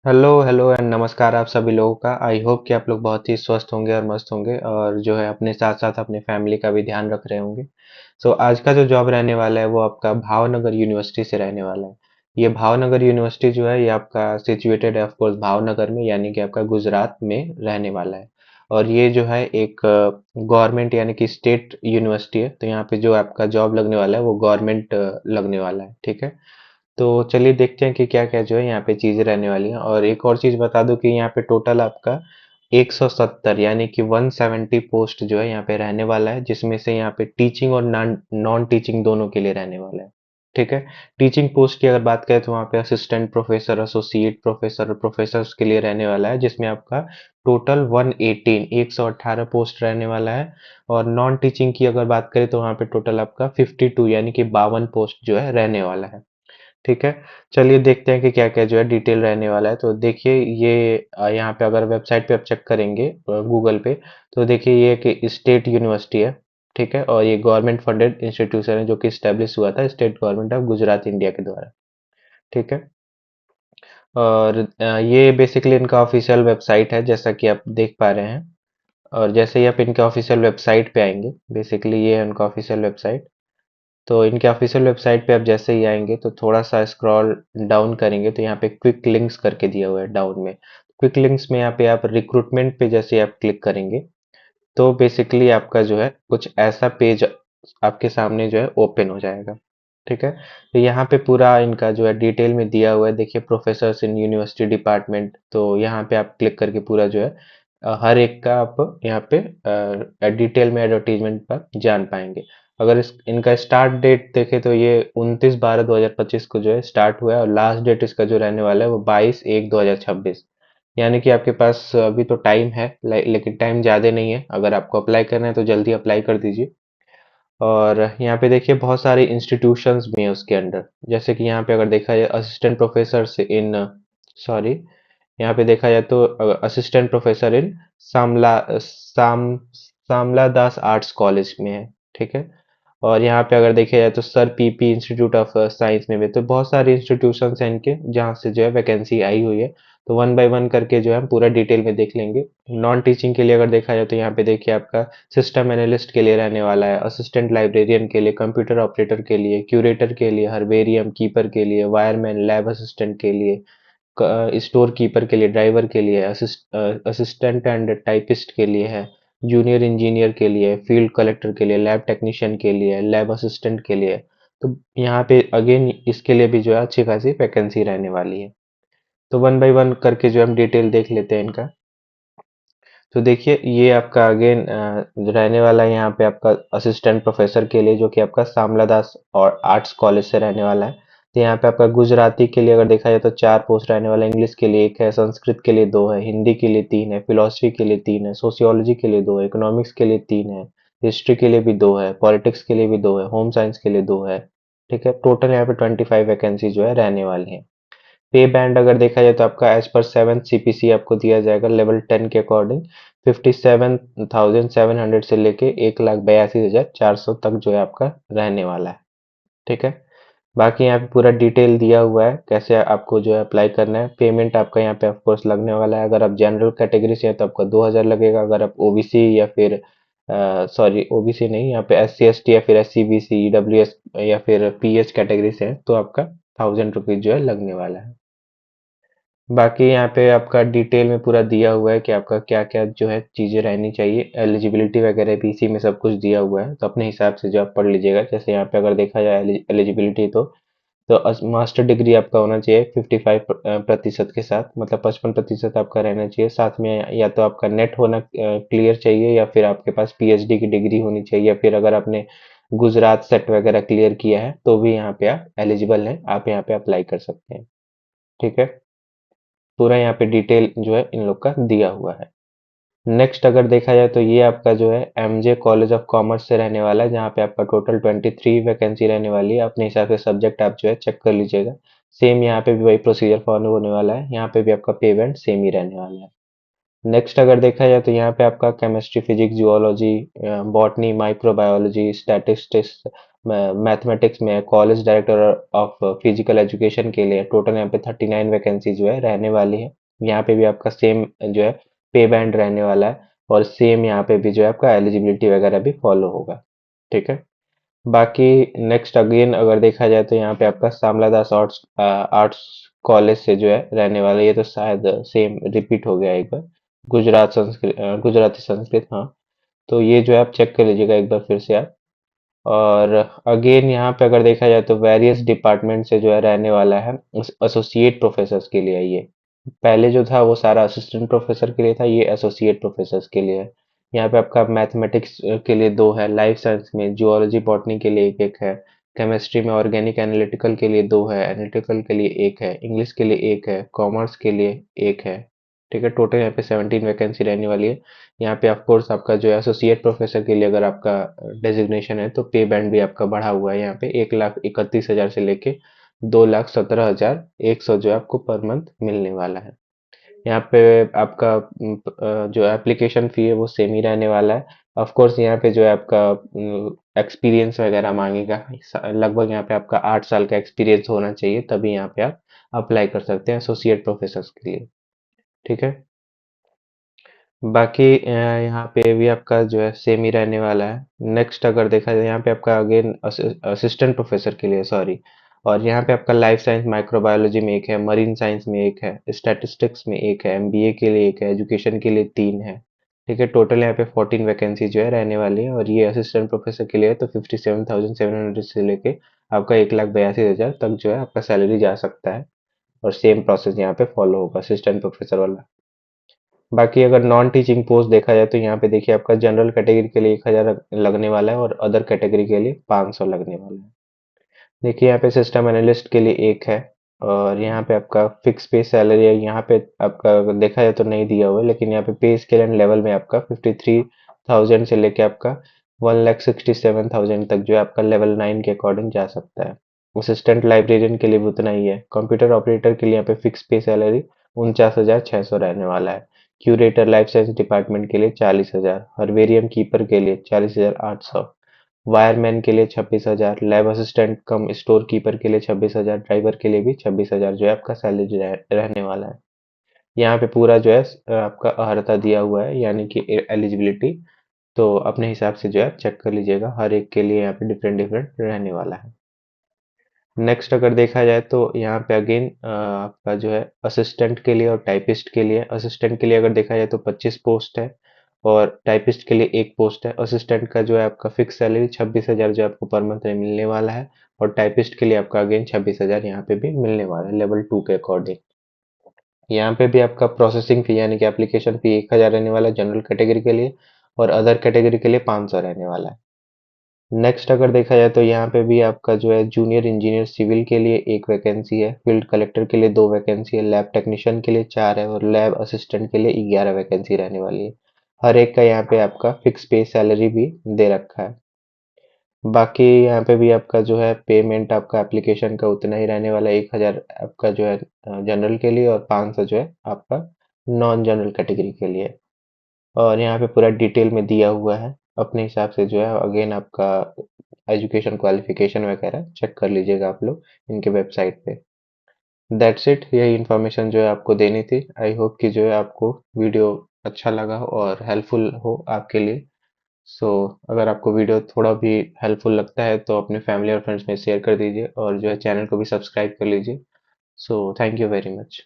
Hello hello and नमस्कार आप सभी लोगों का। आई होप कि आप लोग बहुत ही स्वस्थ होंगे और मस्त होंगे और जो है अपने साथ साथ अपने फैमिली का भी ध्यान रख रहे होंगे। सो आज का जो जॉब रहने वाला है वो आपका भावनगर यूनिवर्सिटी से रहने वाला है। ये भावनगर यूनिवर्सिटी जो है ये आपका सिचुएटेड है ऑफकोर्स भावनगर में, यानी कि आपका गुजरात में रहने वाला है। और ये जो है एक गवर्नमेंट यानी कि स्टेट यूनिवर्सिटी है, तो यहाँ पे जो आपका जॉब लगने वाला है वो गवर्नमेंट लगने वाला है। ठीक है, तो चलिए देखते हैं कि क्या-क्या जो है यहाँ पे चीज़ें रहने वाली हैं। और एक और चीज़ बता दूं कि यहाँ पे टोटल आपका 170 यानी कि 170 पोस्ट जो है यहाँ पे रहने वाला है, जिसमें से यहाँ पे टीचिंग और नॉन नॉन टीचिंग दोनों के लिए रहने वाला है। ठीक है, टीचिंग पोस्ट की अगर बात करें तो वहाँ पे असिस्टेंट प्रोफेसर, एसोसिएट प्रोफेसर और प्रोफेसर्स के लिए रहने वाला है, जिसमें आपका टोटल 118 पोस्ट रहने वाला है। और नॉन टीचिंग की अगर बात करें तो वहाँ पे टोटल आपका 52 यानी कि 52 पोस्ट जो है रहने वाला है। ठीक है, चलिए देखते हैं कि क्या-क्या जो है डिटेल रहने वाला है। तो देखिए ये यहाँ पे अगर वेबसाइट पे आप चेक करेंगे गूगल पे, तो देखिए ये एक स्टेट यूनिवर्सिटी है। ठीक है, और ये गवर्नमेंट फंडेड इंस्टीट्यूशन है जो कि स्टैब्लिश हुआ था state government of Gujarat India के द्वारा। ठीक है, और ये बेसिकली इनका ऑफिशियल वेबसाइट है जैसा कि आप देख पा रहे हैं। और जैसे ही आप इनके ऑफिशियल वेबसाइट पे आएंगे, बेसिकली ये है उनका ऑफिशियल वेबसाइट। तो इनके ऑफिशियल वेबसाइट पे आप जैसे ही आएंगे तो थोड़ा सा स्क्रॉल डाउन करेंगे तो यहाँ पे क्विक लिंक्स करके दिया हुआ है डाउन में। क्विक लिंक्स में यहाँ पे आप रिक्रूटमेंट पे जैसे ही आप क्लिक करेंगे तो बेसिकली आपका जो है कुछ ऐसा पेज आपके सामने जो है ओपन हो जाएगा। ठीक है, तो यहाँ पे पूरा इनका जो है डिटेल में दिया हुआ है। देखिए प्रोफेसर्स इन यूनिवर्सिटी डिपार्टमेंट, तो यहाँ पे आप क्लिक करके पूरा जो है हर एक का आप यहाँ पे डिटेल में एडवर्टीजमेंट पर जान पाएंगे। अगर इस इनका स्टार्ट डेट देखें तो ये 29/12/2025 को जो है स्टार्ट हुआ है, और लास्ट डेट इसका जो रहने वाला है वो 22/1/2026। यानी कि आपके पास अभी तो टाइम है, लेकिन टाइम ज़्यादा नहीं है। अगर आपको अप्लाई करना है तो जल्दी अप्लाई कर दीजिए। और यहाँ पे देखिए बहुत सारे इंस्टीट्यूशंस भी हैं उसके अंडर, जैसे कि यहाँ पे अगर देखा जाए असिस्टेंट प्रोफेसर इन सॉरी, यहाँ पे देखा जाए तो assistant professor in Samala Das arts college में है। ठीक है, और यहाँ पे अगर देखा जाए तो sir PP institute of science में भी, तो बहुत सारे इंस्टीट्यूशंस हैं इनके जहाँ से जो है वैकेंसी आई हुई है। तो वन बाय वन करके जो है हम पूरा डिटेल में देख लेंगे। नॉन टीचिंग के लिए अगर देखा जाए तो यहाँ पे देखिए आपका सिस्टम एनालिस्ट के लिए रहने वाला है, असिस्टेंट लाइब्रेरियन के लिए, कंप्यूटर ऑपरेटर के लिए, क्यूरेटर के लिए, हर्बेरियम कीपर के लिए, वायरमैन, लैब असिस्टेंट के लिए, स्टोर कीपर के लिए, ड्राइवर के लिए, असिस्टेंट एंड टाइपिस्ट के लिए है, जूनियर इंजीनियर के लिए, फील्ड कलेक्टर के लिए, लैब टेक्नीशियन के लिए, लैब असिस्टेंट के लिए। तो यहाँ पे अगेन इसके लिए भी जो है अच्छी खासी वैकेंसी रहने वाली है। तो वन बाय वन करके जो हम डिटेल देख लेते हैं इनका। तो देखिए ये आपका अगेन रहने वाला है यहाँ पे आपका असिस्टेंट प्रोफेसर के लिए, जो कि आपका सामला दास और आर्ट्स कॉलेज से रहने वाला है। तो यहाँ पे आपका गुजराती के लिए अगर देखा जाए तो 4 पोस्ट रहने वाला है, इंग्लिश के लिए 1 है, संस्कृत के लिए 2 है, हिंदी के लिए 3 है, फिलोसफी के लिए 3 है, सोशियोलॉजी के लिए 2 है, इकोनॉमिक्स के लिए 3 है, हिस्ट्री के लिए भी 2 है, पॉलिटिक्स के लिए भी 2 है, होम साइंस के लिए 2 है। ठीक है, टोटल यहाँ पे 25 वैकेंसी जो है रहने वाली है। पे बैंड अगर देखा जाए तो आपका एज पर 7th सीपीसी आपको दिया जाएगा लेवल 10 के अकॉर्डिंग 57,700 से लेके 1,82,400 तक जो है आपका रहने वाला है। ठीक है, बाकी यहाँ पे पूरा डिटेल दिया हुआ है कैसे आपको जो है अप्लाई करना है। पेमेंट आपका यहाँ पे ऑफ कोर्स लगने वाला है। अगर आप जनरल कैटेगरी से हैं तो आपका 2,000 लगेगा। अगर आप ओबीसी या फिर सॉरी ओबीसी नहीं, यहाँ पे एस सी एस टी या फिर S C B C W S या फिर पी एच कैटेगरी से है तो आपका 1,000 रुपीज जो है लगने वाला है। बाकी यहाँ पे आपका डिटेल में पूरा दिया हुआ है कि आपका क्या क्या जो है चीज़ें रहनी चाहिए, एलिजिबिलिटी वगैरह भी इसी में सब कुछ दिया हुआ है, तो अपने हिसाब से जो आप पढ़ लीजिएगा। जैसे यहाँ पे अगर देखा जाए एलिजिबिलिटी तो मास्टर डिग्री आपका होना चाहिए 55% के साथ, मतलब 55% आपका रहना चाहिए। साथ में या तो आपका नेट होना क्लियर चाहिए, या फिर आपके पास पीएचडी की डिग्री होनी चाहिए, या फिर अगर आपने गुजरात सेट वगैरह क्लियर किया है तो भी यहाँ पे आप एलिजिबल हैं, आप यहाँ पे अप्लाई कर सकते हैं। ठीक है, पूरा यहाँ पे डिटेल जो है इन लोग का दिया हुआ है। नेक्स्ट अगर देखा जाए तो ये आपका जो है एमजे कॉलेज ऑफ कॉमर्स से रहने वाला है, जहाँ पे आपका टोटल 23 वैकेंसी रहने वाली है। अपने हिसाब से सब्जेक्ट आप जो है चेक कर लीजिएगा। सेम यहाँ पे भी वही प्रोसीजर फॉलो होने वाला है, यहाँ पे भी आपका पेमेंट सेम ही रहने वाला है। नेक्स्ट अगर देखा जाए तो यहाँ पे आपका chemistry, physics, zoology, botany, microbiology, statistics, mathematics में है, college director of physical education के लिए टोटल यहाँ पे 39 वैकेंसी जो है रहने वाली है। यहाँ पे भी आपका सेम जो है पे बैंड रहने वाला है, और सेम यहाँ पे भी जो है आपका एलिजिबिलिटी वगैरह भी फॉलो होगा। ठीक है। बाकी नेक्स्ट अगेन अगर देखा जाए तो यहाँ पे आपका श्यामला दास आर्ट्स आर्ट्स कॉलेज से जो है रहने वाला है। ये तो शायद सेम रिपीट हो गया एक बार। गुजराती संस्कृत, हाँ। तो ये जो है आप चेक कर लीजिएगा एक बार फिर से आप। और अगेन यहाँ पे अगर देखा जाए तो वेरियस डिपार्टमेंट से जो है रहने वाला है, एसोसिएट प्रोफेसर के लिए है ये। पहले जो था वो सारा असिस्टेंट प्रोफेसर के लिए था, ये एसोसिएट प्रोफेसर के लिए है। यहाँ पे आपका मैथमेटिक्स के लिए दो है, लाइफ साइंस में जियोलॉजी बॉटनी के लिए एक एक है, केमिस्ट्री में ऑर्गेनिक एनालिटिकल के लिए दो है, एनालिटिकल के लिए एक है, इंग्लिश के लिए एक है, कॉमर्स के लिए एक है। ठीक है, टोटल यहाँ पे 17 वैकेंसी रहने वाली है। यहाँ पे ऑफ कोर्स आपका जो है एसोसिएट प्रोफेसर के लिए अगर आपका डेजिग्नेशन है तो पे बैंड भी आपका बढ़ा हुआ है। यहाँ पे 1,31,000 से लेके 2,17,100 जो है आपको पर मंथ मिलने वाला है। यहाँ पे आपका जो एप्लीकेशन फी है वो सेम ही रहने वाला है। ऑफ कोर्स यहाँ पे जो है आपका एक्सपीरियंस वगैरह मांगेगा। लगभग यहाँ पे आपका 8 साल का एक्सपीरियंस होना चाहिए, तभी यहाँ पे आप अप्लाई कर सकते हैं एसोसिएट प्रोफेसर के लिए। ठीक है। बाकी यहाँ पे भी आपका जो है सेम ही रहने वाला है। नेक्स्ट अगर देखा जाए यहाँ पे आपका अगेन असिस्टेंट प्रोफेसर के लिए, सॉरी। और यहाँ पे आपका लाइफ साइंस माइक्रोबायोलॉजी में एक है, मरीन साइंस में एक है, स्टैटिस्टिक्स में एक है, एमबीए के लिए एक है, एजुकेशन के लिए 3 है। ठीक है, टोटल यहाँ पे 14 वैकेंसी जो है रहने वाली है। और ये असिस्टेंट प्रोफेसर के लिए है तो 57,700 से लेके आपका 1,82,000 तक जो है आपका सैलरी जा सकता है। और सेम प्रोसेस यहाँ पे फॉलो होगा असिस्टेंट प्रोफेसर वाला। बाकी अगर नॉन टीचिंग पोस्ट देखा जाए तो यहाँ पे देखिए आपका जनरल कैटेगरी के लिए 1,000 लगने वाला है, और अदर कैटेगरी के लिए 500 लगने वाला है। देखिए यहाँ पे सिस्टम एनालिस्ट के लिए एक है। और यहाँ पे आपका फिक्स पे सैलरी है, यहाँ पे आपका अगर देखा जाए तो नहीं दिया हुआ है, लेकिन यहाँ पे पे स्केल एंड लेवल में आपका 53,000 से लेके आपका 1,67,000 तक जो है आपका लेवल 9 के अकॉर्डिंग जा सकता है। असिस्टेंट लाइब्रेरियन के लिए भी उतना ही है। कंप्यूटर ऑपरेटर के लिए यहाँ पे फिक्स पे सैलरी 49,600 रहने वाला है। क्यूरेटर लाइफ साइंस डिपार्टमेंट के लिए 40,000, हर्बेरियम कीपर के लिए 40,800, वायरमैन के लिए 26,000, लैब असिस्टेंट कम स्टोर कीपर के लिए 26,000, ड्राइवर के लिए भी 26,000 जो है आपका सैलरी रहने वाला है। यहाँ पे पूरा जो है आपका अर्हता दिया हुआ है, यानी कि एलिजिबिलिटी। तो अपने हिसाब से जो है चेक कर लीजिएगा, हर एक के लिए यहाँ पे डिफरेंट डिफरेंट रहने वाला है। नेक्स्ट अगर देखा जाए तो यहाँ पे अगेन आपका जो है असिस्टेंट के लिए और टाइपिस्ट के लिए, असिस्टेंट के लिए अगर देखा जाए तो 25 पोस्ट है, और टाइपिस्ट के लिए एक पोस्ट है। असिस्टेंट का जो है आपका फिक्स सैलरी 26,000 जो आपको पर मंथ में मिलने वाला है, और टाइपिस्ट के लिए आपका अगेन 26,000 यहाँ पे भी मिलने वाला है लेवल 2 के अकॉर्डिंग। यहाँ पे भी आपका प्रोसेसिंग फी यानी कि एप्लीकेशन फी 1,000 रहने वाला है जनरल कैटेगरी के लिए, और अदर कैटेगरी के लिए 500 रहने वाला है। नेक्स्ट अगर देखा जाए तो यहाँ पे भी आपका जो है जूनियर इंजीनियर सिविल के लिए एक वैकेंसी है, फील्ड कलेक्टर के लिए दो वैकेंसी है, लैब टेक्नीशियन के लिए 4 है, और लैब असिस्टेंट के लिए 11 वैकेंसी रहने वाली है। हर एक का यहाँ पे आपका फिक्स पे सैलरी भी दे रखा है। बाकी यहाँ पे भी आपका जो है पेमेंट आपका एप्लीकेशन का उतना ही रहने वाला है, 1,000 आपका जो है जनरल के लिए, और 500 जो है आपका नॉन जनरल कैटेगरी के लिए। और यहाँ पे पूरा डिटेल में दिया हुआ है, अपने हिसाब से जो है अगेन आपका एजुकेशन क्वालिफिकेशन वगैरह चेक कर लीजिएगा आप लोग इनके वेबसाइट पे। दैट्स इट, यही इन्फॉर्मेशन जो है आपको देनी थी। आई होप कि जो है आपको वीडियो अच्छा लगा हो और हेल्पफुल हो आपके लिए। सो अगर आपको वीडियो थोड़ा भी हेल्पफुल लगता है तो अपने फैमिली और फ्रेंड्स में शेयर कर दीजिए, और जो है चैनल को भी सब्सक्राइब कर लीजिए। So thank you very much.